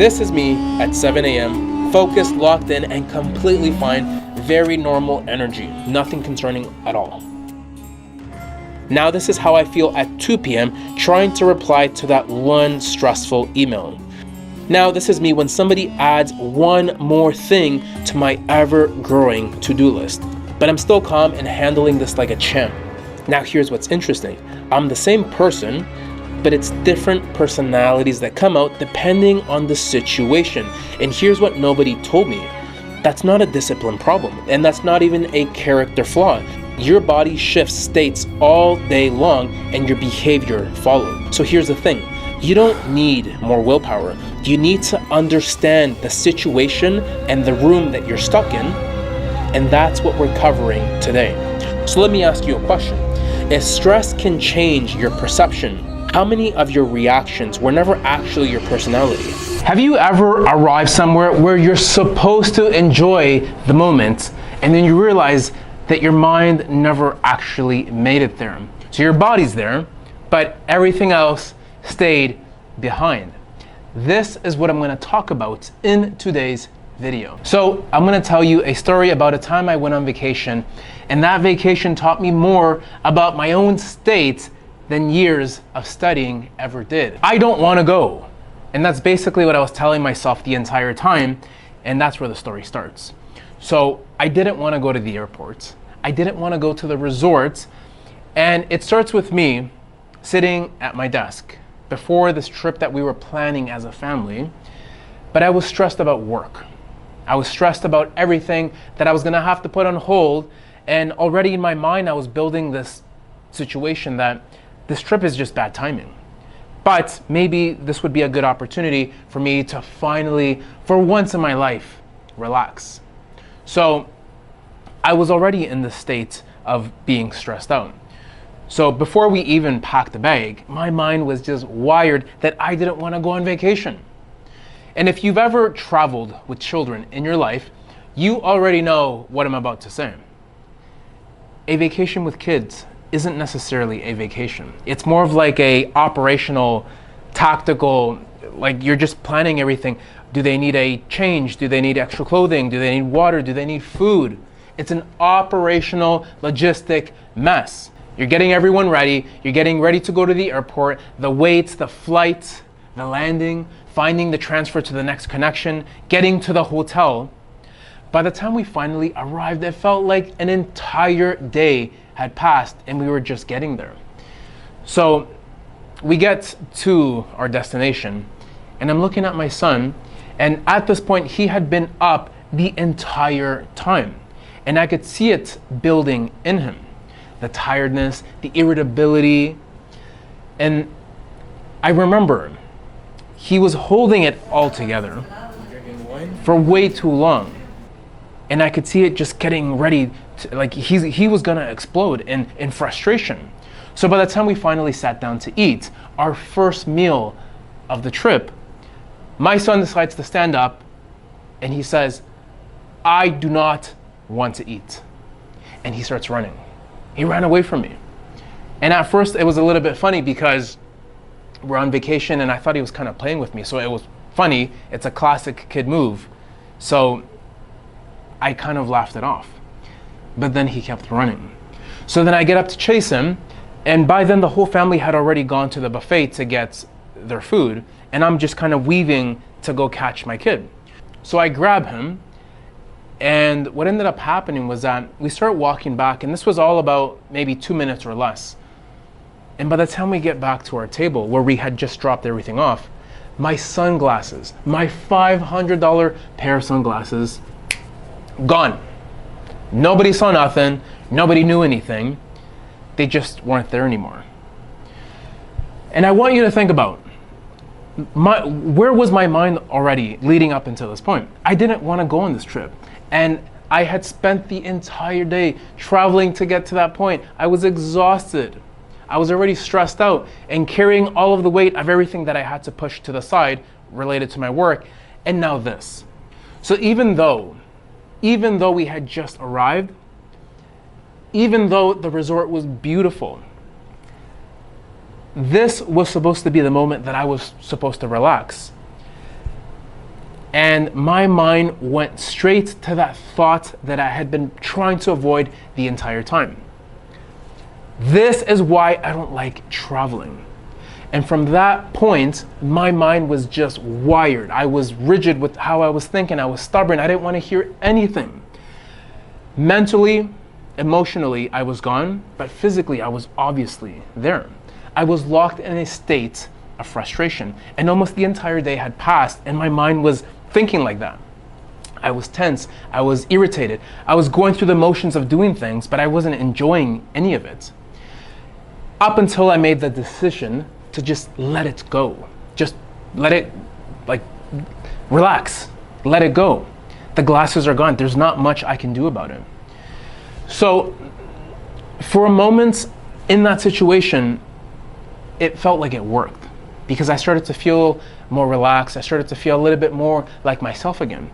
This is me at 7 a.m., focused, locked in, and completely fine. Very normal energy, nothing concerning at all. Now this is how I feel at 2 p.m. trying to reply to that one stressful email. Now this is me when somebody adds one more thing to my ever-growing to-do list. But I'm still calm and handling this like a champ. Now here's what's interesting. I'm the same person, but it's different personalities that come out depending on the situation. And here's what nobody told me. That's not a discipline problem, and that's not even a character flaw. Your body shifts states all day long and your behavior follows. So here's the thing. You don't need more willpower. You need to understand the situation and the room that you're stuck in, and that's what we're covering today. So let me ask you a question. If stress can change your perception, how many of your reactions were never actually your personality? Have you ever arrived somewhere where you're supposed to enjoy the moment and then you realize that your mind never actually made it there? So your body's there, but everything else stayed behind. This is what I'm going to talk about in today's video. So I'm going to tell you a story about a time I went on vacation, and that vacation taught me more about my own state than years of studying ever did. I don't want to go. And that's basically what I was telling myself the entire time, and that's where the story starts. So I didn't want to go to the airport. I didn't want to go to the resorts, and it starts with me sitting at my desk before this trip that we were planning as a family, but I was stressed about work. I was stressed about everything that I was going to have to put on hold, and already in my mind I was building this situation that this trip is just bad timing. But maybe this would be a good opportunity for me to finally, for once in my life, relax. So I was already in the state of being stressed out. So before we even packed the bag, my mind was just wired that I didn't want to go on vacation. And if you've ever traveled with children in your life, you already know what I'm about to say. A vacation with kids isn't necessarily a vacation. It's more of like a operational, tactical, like you're just planning everything. Do they need a change? Do they need extra clothing? Do they need water? Do they need food? It's an operational, logistic mess. You're getting everyone ready. You're getting ready to go to the airport, the waits, the flights, the landing, finding the transfer to the next connection, getting to the hotel. By the time we finally arrived, it felt like an entire day had passed and we were just getting there. So we get to our destination and I'm looking at my son, and at this point he had been up the entire time and I could see it building in him. The tiredness, the irritability, and I remember he was holding it all together for way too long. And I could see it just getting ready to, like he was gonna explode in frustration. So by the time we finally sat down to eat, our first meal of the trip, my son decides to stand up and he says, "I do not want to eat." And he starts running. He ran away from me. And at first it was a little bit funny because we're on vacation and I thought he was kind of playing with me. So it was funny. It's a classic kid move. So I kind of laughed it off. But then he kept running. So then I get up to chase him, and by then the whole family had already gone to the buffet to get their food, and I'm just kind of weaving to go catch my kid. So I grab him, and what ended up happening was that we start walking back, and this was all about maybe 2 minutes or less. And by the time we get back to our table where we had just dropped everything off, my sunglasses, my $500 pair of sunglasses, gone. Nobody saw nothing. Nobody knew anything. They just weren't there anymore. And I want you to think about where was my mind already leading up until this point? I didn't want to go on this trip. And I had spent the entire day traveling to get to that point. I was exhausted. I was already stressed out and carrying all of the weight of everything that I had to push to the side related to my work. And now this. So even though we had just arrived, even though the resort was beautiful, this was supposed to be the moment that I was supposed to relax. And my mind went straight to that thought that I had been trying to avoid the entire time. This is why I don't like traveling. And from that point, my mind was just wired. I was rigid with how I was thinking. I was stubborn. I didn't want to hear anything. Mentally, emotionally, I was gone, but physically, I was obviously there. I was locked in a state of frustration, and almost the entire day had passed, and my mind was thinking like that. I was tense. I was irritated. I was going through the motions of doing things, but I wasn't enjoying any of it. Up until I made the decision to just let it go. Just let it, relax. Let it go. The glasses are gone. There's not much I can do about it. So, for a moment in that situation, it felt like it worked because I started to feel more relaxed. I started to feel a little bit more like myself again.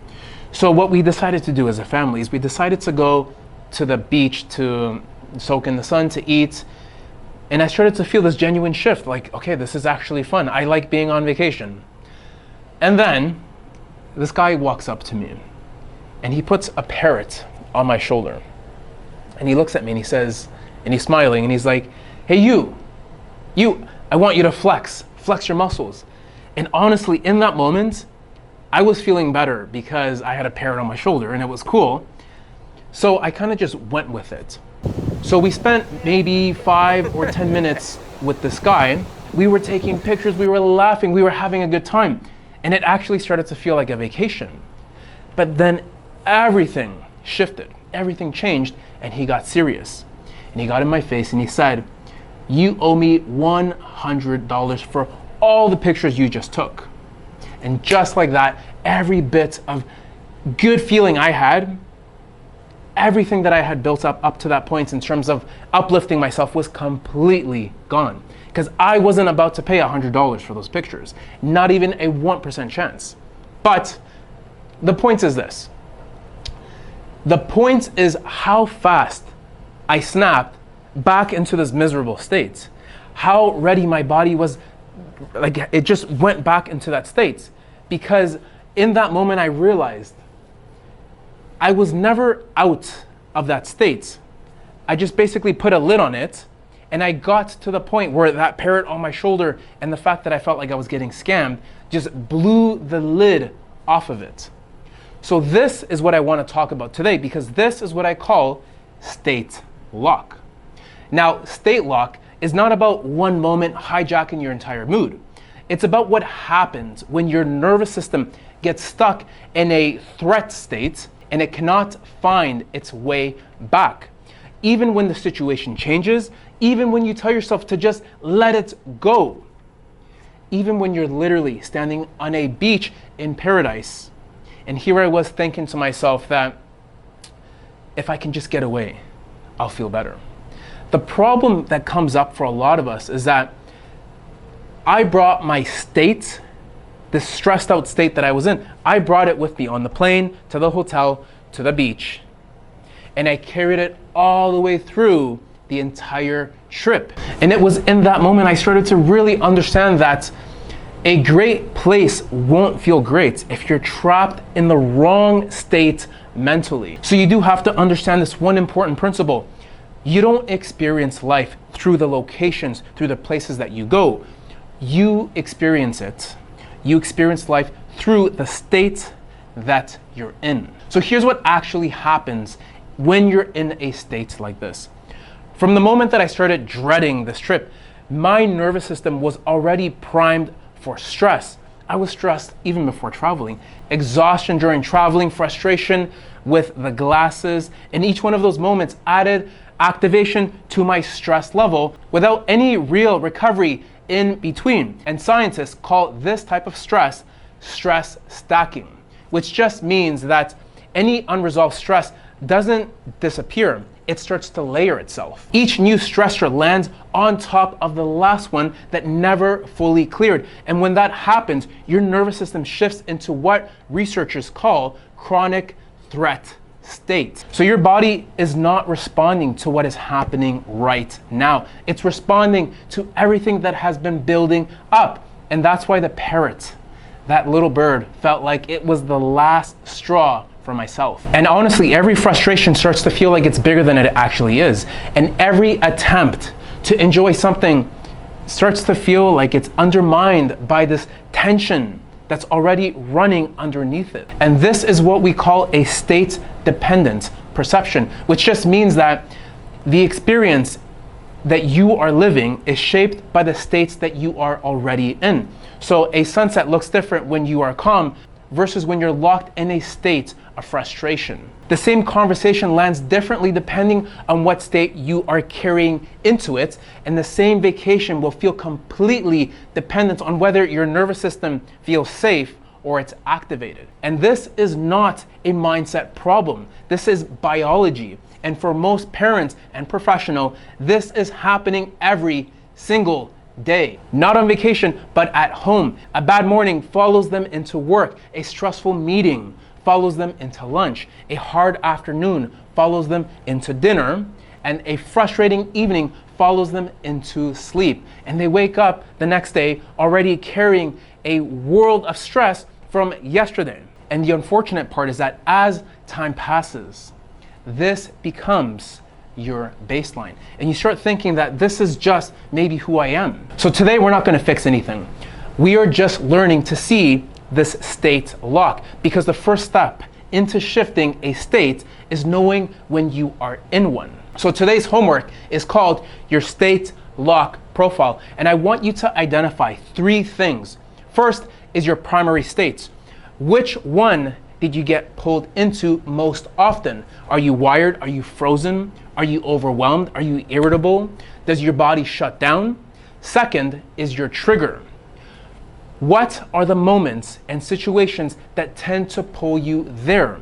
So what we decided to do as a family is we decided to go to the beach to soak in the sun, to eat. And I started to feel this genuine shift, like, okay, this is actually fun. I like being on vacation. And then this guy walks up to me and he puts a parrot on my shoulder. And he looks at me and he says, and he's smiling and he's like, hey, you, I want you to flex your muscles. And honestly, in that moment, I was feeling better because I had a parrot on my shoulder and it was cool. So I kind of just went with it. So we spent maybe 5 or 10 minutes with this guy. We were taking pictures, we were laughing, we were having a good time. And it actually started to feel like a vacation. But then everything shifted, everything changed, and he got serious. And he got in my face and he said, you owe me $100 for all the pictures you just took. And just like that, every bit of good feeling I had, everything that I had built up to that point in terms of uplifting myself was completely gone. Because I wasn't about to pay $100 for those pictures. Not even a 1% chance. But the point is this. The point is how fast I snapped back into this miserable state. How ready my body was, like it just went back into that state. Because in that moment I realized I was never out of that state. I just basically put a lid on it, and I got to the point where that parrot on my shoulder and the fact that I felt like I was getting scammed just blew the lid off of it. So this is what I want to talk about today, because this is what I call state lock. Now, state lock is not about one moment hijacking your entire mood. It's about what happens when your nervous system gets stuck in a threat state and it cannot find its way back. Even when the situation changes, even when you tell yourself to just let it go, even when you're literally standing on a beach in paradise, and here I was thinking to myself that if I can just get away, I'll feel better. The problem that comes up for a lot of us is that I brought my state, this stressed out state that I was in, I brought it with me on the plane, to the hotel, to the beach. And I carried it all the way through the entire trip. And it was in that moment I started to really understand that a great place won't feel great if you're trapped in the wrong state mentally. So you do have to understand this one important principle. You don't experience life through the locations, through the places that you go. You experience it. You experience life through the state that you're in. So here's what actually happens when you're in a state like this. From the moment that I started dreading this trip, my nervous system was already primed for stress. I was stressed even before traveling. Exhaustion during traveling, frustration with the glasses, and each one of those moments added activation to my stress level without any real recovery in between. And scientists call this type of stress stacking, which just means that any unresolved stress doesn't disappear. It starts to layer itself. Each new stressor lands on top of the last one that never fully cleared. And when that happens, your nervous system shifts into what researchers call chronic threat state. So your body is not responding to what is happening right now. It's responding to everything that has been building up. And that's why the parrot, that little bird felt like it was the last straw for myself. And honestly, every frustration starts to feel like it's bigger than it actually is. And every attempt to enjoy something starts to feel like it's undermined by this tension that's already running underneath it. And this is what we call a state-dependent perception, which just means that the experience that you are living is shaped by the states that you are already in. So a sunset looks different when you are calm versus when you're locked in a state of frustration. The same conversation lands differently depending on what state you are carrying into it, and the same vacation will feel completely dependent on whether your nervous system feels safe or it's activated. And this is not a mindset problem. This is biology. And for most parents and professionals, this is happening every single day. Not on vacation, but at home. A bad morning follows them into work. A stressful meeting follows them into lunch. A hard afternoon follows them into dinner. And a frustrating evening follows them into sleep. And they wake up the next day already carrying a world of stress from yesterday. And the unfortunate part is that as time passes, this becomes your baseline. And you start thinking that this is just maybe who I am. So today we're not going to fix anything. We are just learning to see this state lock, because the first step into shifting a state is knowing when you are in one. So today's homework is called your state lock profile. And I want you to identify 3 things. First is your primary states. Which one did you get pulled into most often? Are you wired? Are you frozen? Are you overwhelmed? Are you irritable? Does your body shut down? Second is your trigger. What are the moments and situations that tend to pull you there?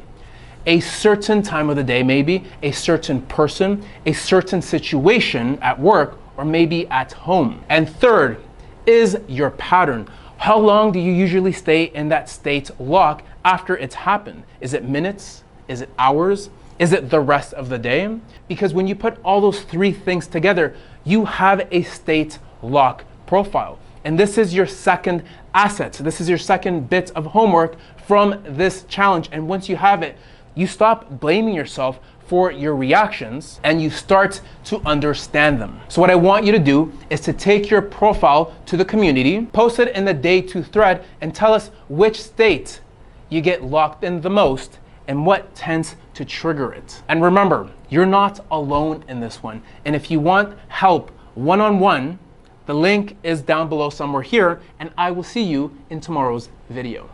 A certain time of the day, maybe, a certain person, a certain situation at work, or maybe at home. And third is your pattern. How long do you usually stay in that state lock after it's happened? Is it minutes? Is it hours? Is it the rest of the day? Because when you put all those 3 things together, you have a state lock profile. And this is your second asset. So this is your second bit of homework from this challenge. And once you have it, you stop blaming yourself for your reactions and you start to understand them. So what I want you to do is to take your profile to the community, post it in the Day 2 thread, and tell us which state you get locked in the most and what tends to trigger it. And remember, you're not alone in this one. And if you want help one-on-one, the link is down below somewhere here, and I will see you in tomorrow's video.